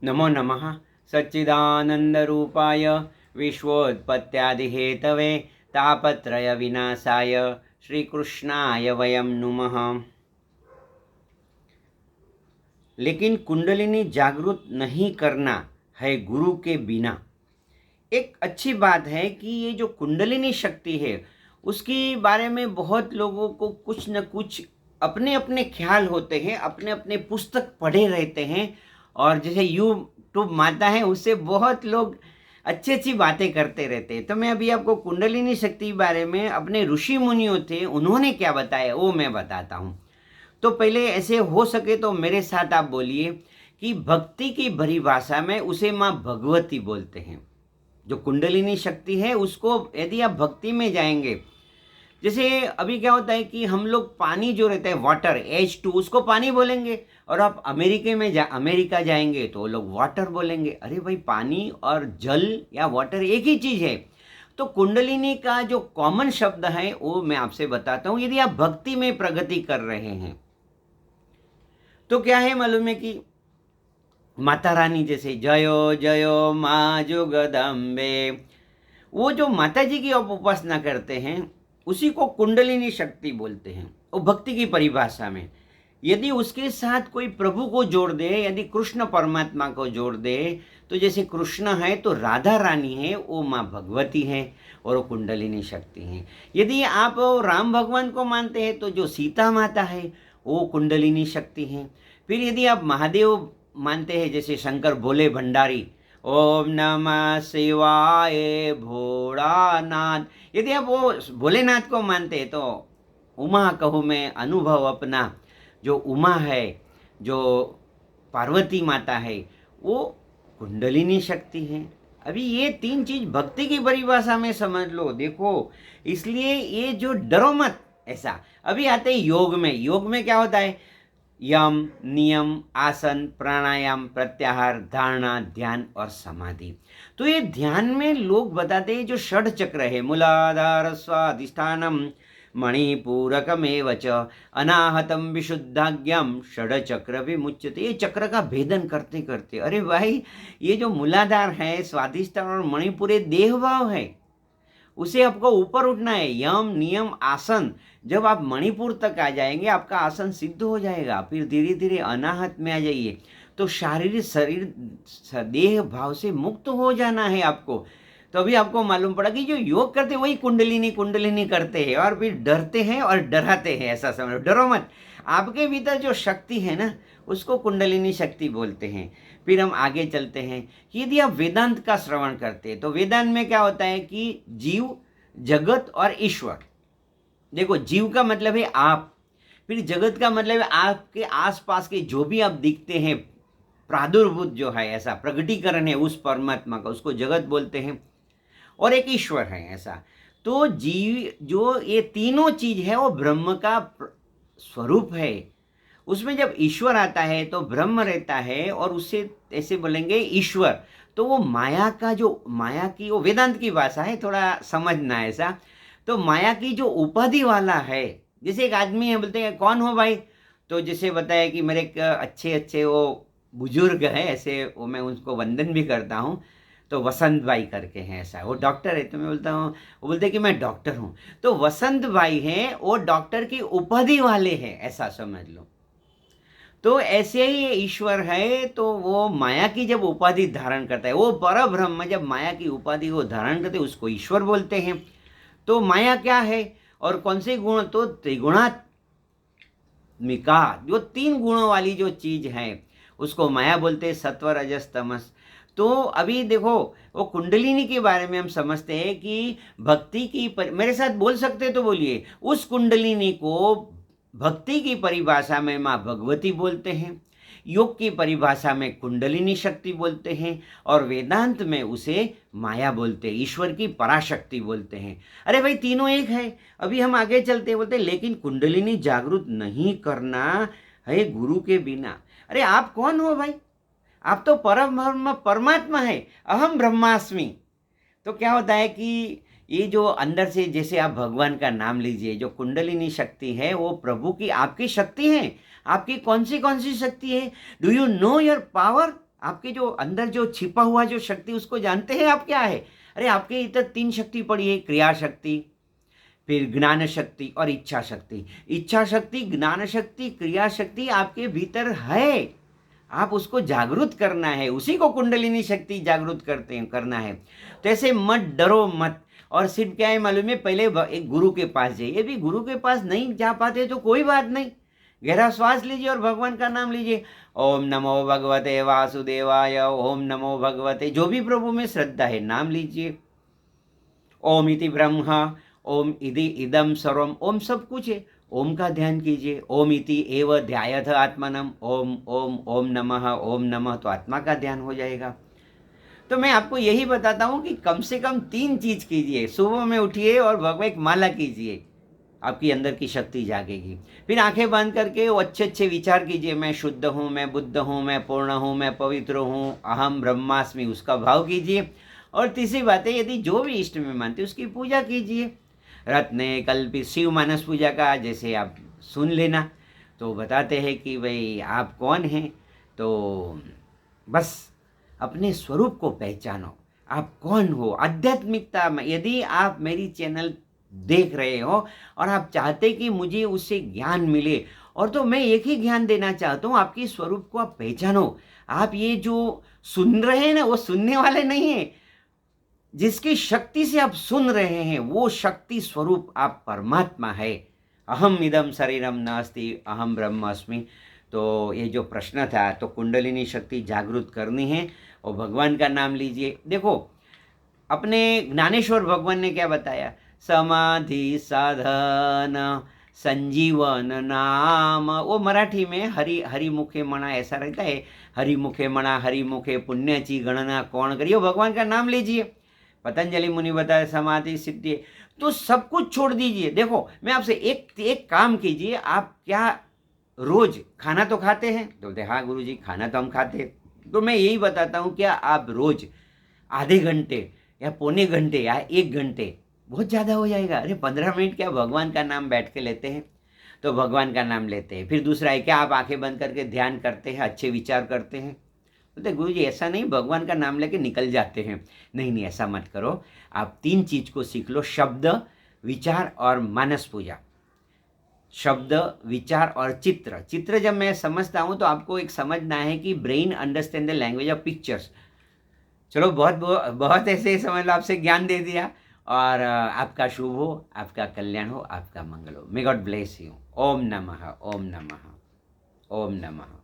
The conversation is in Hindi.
नमो नमः सच्चिदानन्दरूपाय विश्वोत्पत्त्यादिहेतवे तापत्रयविनाशाय श्रीकृष्णाय वयं नुमः। लेकिन कुंडलिनी जागृत नहीं करना है गुरु के बिना। एक अच्छी बात है कि ये जो कुंडलिनी शक्ति है उसके बारे में बहुत लोगों को कुछ न कुछ अपने अपने ख्याल होते हैं, अपने अपने पुस्तक पढ़े रहते हैं। और जैसे यूट्यूब माता है उससे बहुत लोग अच्छी अच्छी बातें करते रहते हैं। तो मैं अभी आपको कुंडलिनी शक्ति के बारे में अपने ऋषि मुनियों थे उन्होंने क्या बताया वो मैं बताता हूँ। तो पहले ऐसे हो सके तो मेरे साथ आप बोलिए कि भक्ति की परिभाषा में उसे माँ भगवती बोलते हैं। जो कुंडलिनी शक्ति है उसको यदि आप भक्ति में जाएंगे, जैसे अभी क्या होता है कि हम लोग पानी जो रहता है वाटर H2 उसको पानी बोलेंगे, और आप अमेरिका जाएंगे तो वो लोग वाटर बोलेंगे। अरे भाई, पानी और जल या वाटर एक ही चीज़ है। तो कुंडलिनी का जो कॉमन शब्द है वो मैं आपसे बताता हूँ। यदि आप भक्ति में प्रगति कर रहे हैं तो क्या है मालूम है कि माता रानी जैसे जयो जयो माँ जगदम्बे, वो जो माता जी की आप उपासना करते हैं उसी को कुंडलिनी शक्ति बोलते हैं। वो भक्ति की परिभाषा में यदि उसके साथ कोई प्रभु को जोड़ दे, यदि कृष्ण परमात्मा को जोड़ दे, तो जैसे कृष्ण है तो राधा रानी है, वो माँ भगवती है और वो कुंडलिनी शक्ति है। यदि आप राम भगवान को मानते हैं तो जो सीता माता है वो कुंडलिनी शक्ति है। फिर यदि आप महादेव मानते हैं जैसे शंकर भोले भंडारी, ओम नमः शिवाय भोलानाथ, यदि आप वो भोलेनाथ को मानते हैं तो उमा कहूँ मैं अनुभव अपना, जो उमा है, जो पार्वती माता है, वो कुंडलिनी शक्ति है। अभी ये तीन चीज भक्ति की परिभाषा में समझ लो। देखो, इसलिए ये जो डरो मत ऐसा। अभी आते हैं योग में। योग में क्या होता है? यम, नियम, आसन, प्राणायाम, प्रत्याहार, धारणा, ध्यान और समाधि। तो ये ध्यान में लोग बताते हैं जो षड चक्र है, मूलाधार स्वाधिष्ठानम मणिपूरकमेव च अनाहतम विशुद्धाज्ञम षड चक्र विमुच्यते। ये चक्र का भेदन करते करते, अरे भाई, ये जो मूलाधार है, स्वाधिष्ठान और मणिपुर देह भाव है, उसे आपको ऊपर उठना है। यम, नियम, आसन। जब आप मणिपुर तक आ जाएंगे आपका आसन सिद्ध हो जाएगा, फिर धीरे धीरे अनाहत में आ जाइए। तो शारीरिक शरीर देह भाव से मुक्त हो जाना है आपको। तो अभी आपको मालूम पड़ा कि जो योग करते हैं वही कुंडलिनी कुंडलिनी करते हैं, और फिर डरते हैं और डराते हैं। ऐसा समझो, डरो मत। आपके भीतर जो शक्ति है ना उसको कुंडलिनी शक्ति बोलते हैं। फिर हम आगे चलते हैं। यदि आप वेदांत का श्रवण करते हैं तो वेदांत में क्या होता है कि जीव, जगत और ईश्वर। देखो, जीव का मतलब है आप, फिर जगत का मतलब है आपके आसपास के जो भी आप दिखते हैं, प्रादुर्भूत जो है, ऐसा प्रगटीकरण है उस परमात्मा का, उसको जगत बोलते हैं। और एक ईश्वर है ऐसा। तो जीव जो ये तीनों चीज है वो ब्रह्म का स्वरूप है। उसमें जब ईश्वर आता है तो ब्रह्म रहता है, और उससे ऐसे बोलेंगे ईश्वर। तो वो माया का जो, माया की वो वेदांत की भाषा है, थोड़ा समझना ऐसा। तो माया की जो उपाधि वाला है, जैसे एक आदमी है, बोलते हैं कौन हो भाई, तो जैसे बताया कि मेरे एक अच्छे अच्छे वो बुजुर्ग है, ऐसे वो मैं उनको वंदन भी करता हूँ। तो वसंत भाई करके हैं, ऐसा, वो डॉक्टर है। तो मैं बोलता हूँ, वो बोलते हैं कि मैं डॉक्टर हूँ। तो वसंत भाई हैं, वो डॉक्टर की उपाधि वाले हैं, ऐसा समझ लो। तो ऐसे ही ईश्वर है, तो वो माया की जब उपाधि धारण करता है, वो पर ब्रह्म जब माया की उपाधि को धारण करते हैं उसको ईश्वर बोलते हैं। तो माया क्या है और कौन से गुण? तो त्रिगुणात्मिका, जो तीन गुणों वाली जो चीज है उसको माया बोलते हैं, सत्व, रजस, तमस। तो अभी देखो, वो कुंडलिनी के बारे में हम समझते हैं कि भक्ति की मेरे साथ बोल सकते तो बोलिए, उस कुंडलिनी को भक्ति की परिभाषा में माँ भगवती बोलते हैं, योग की परिभाषा में कुंडलिनी शक्ति बोलते हैं, और वेदांत में उसे माया बोलते हैं, ईश्वर की पराशक्ति बोलते हैं। अरे भाई, तीनों एक है। अभी हम आगे चलते बोलते हैं लेकिन कुंडलिनी जागृत नहीं करना है गुरु के बिना। अरे आप कौन हो भाई? आप तो परम परमात्मा है, अहम ब्रह्मास्मि। तो क्या होता है कि ये जो अंदर से, जैसे आप भगवान का नाम लीजिए, जो कुंडलिनी शक्ति है वो प्रभु की आपकी शक्ति है। आपकी कौन सी शक्ति है? Do you know your power? आपके जो अंदर जो छिपा हुआ जो शक्ति उसको जानते हैं आप क्या है? अरे आपके इधर 3 शक्ति पड़ी है, क्रिया शक्ति, फिर ज्ञान शक्ति और इच्छा शक्ति। इच्छा शक्ति, ज्ञान शक्ति, क्रिया शक्ति आपके भीतर है। आप उसको जागृत करना है, उसी को कुंडलिनी शक्ति जागृत करना है। तो ऐसे मत डरो मत। और सिर्फ क्या है मालूम है, पहले एक गुरु के पास जाइए। यदि गुरु के पास नहीं जा पाते तो कोई बात नहीं, गहरा श्वास लीजिए और भगवान का नाम लीजिए। ओम नमो भगवते वासुदेवाय, ओम नमो भगवते, जो भी प्रभु में श्रद्धा है नाम लीजिए। ओम इति ब्रह्मा, ओम इति इदम सर्वम, ओम सब कुछ है, ओम का ध्यान कीजिए। ओम इति एव ध्यायथ आत्मनम, ओम ओम ओम नमः, तो आत्मा का ध्यान हो जाएगा। तो मैं आपको यही बताता हूँ कि कम से कम 3 चीज कीजिए। सुबह में उठिए और भगवान एक माला कीजिए, आपकी अंदर की शक्ति जागेगी। फिर आंखें बंद करके वो अच्छे अच्छे विचार कीजिए, मैं शुद्ध हूँ, मैं बुद्ध हूँ, मैं पूर्ण हूँ, मैं पवित्र हूँ, अहम ब्रह्मास्मि, उसका भाव कीजिए। और तीसरी बात है, यदि जो भी इष्ट में मानते उसकी पूजा कीजिए। रत्ने कल्पित शिव मानस पूजा का जैसे आप सुन लेना, तो बताते हैं कि भाई आप कौन हैं। तो बस अपने स्वरूप को पहचानो, आप कौन हो। आध्यात्मिकता में यदि आप मेरी चैनल देख रहे हो और आप चाहते कि मुझे उससे ज्ञान मिले, और तो मैं एक ही ज्ञान देना चाहता हूँ, आपके स्वरूप को आप पहचानो। आप ये जो सुन रहे हैं ना, वो सुनने वाले नहीं है, जिसकी शक्ति से आप सुन रहे हैं वो शक्ति स्वरूप आप परमात्मा है। अहम इदम शरीरम नास्ति अहम ब्रह्मास्मि। तो ये जो प्रश्न था, तो कुंडलिनी शक्ति जागृत करनी है और भगवान का नाम लीजिए। देखो अपने ज्ञानेश्वर भगवान ने क्या बताया, समाधि साधन संजीवन नाम। वो मराठी में हरि मुखे मणा ऐसा रहता है, हरि मुखे मणा, हरि मुखे पुण्याची गणना कौन करिए। भगवान का नाम लीजिए। पतंजलि मुनि बताए समाधि सिद्धि, तो सब कुछ छोड़ दीजिए। देखो मैं आपसे एक काम कीजिए, आप क्या रोज खाना तो खाते हैं? तो बोलते हाँ गुरुजी खाना तो हम खाते हैं। तो मैं यही बताता हूँ, क्या आप रोज आधे घंटे या पौने घंटे या 1 घंटे, बहुत ज़्यादा हो जाएगा, अरे 15 मिनट क्या भगवान का नाम बैठ के लेते हैं? तो भगवान का नाम लेते हैं। फिर दूसरा है, क्या आप आंखें बंद करके ध्यान करते हैं, अच्छे विचार करते हैं? बोलते गुरुजी ऐसा नहीं, भगवान का नाम लेके निकल जाते हैं। नहीं नहीं, ऐसा मत करो। आप 3 चीज को सीख लो, शब्द, विचार और मानस पूजा। शब्द, विचार और चित्र। चित्र जब मैं समझता हूँ तो आपको एक समझना है कि brain understand the language of pictures. चलो बहुत बहुत ऐसे समझ लो, आपसे ज्ञान दे दिया। और आपका शुभ हो, आपका कल्याण हो, आपका मंगल हो। May God bless you. ओम नमः, ओम नमः, ओम नमः।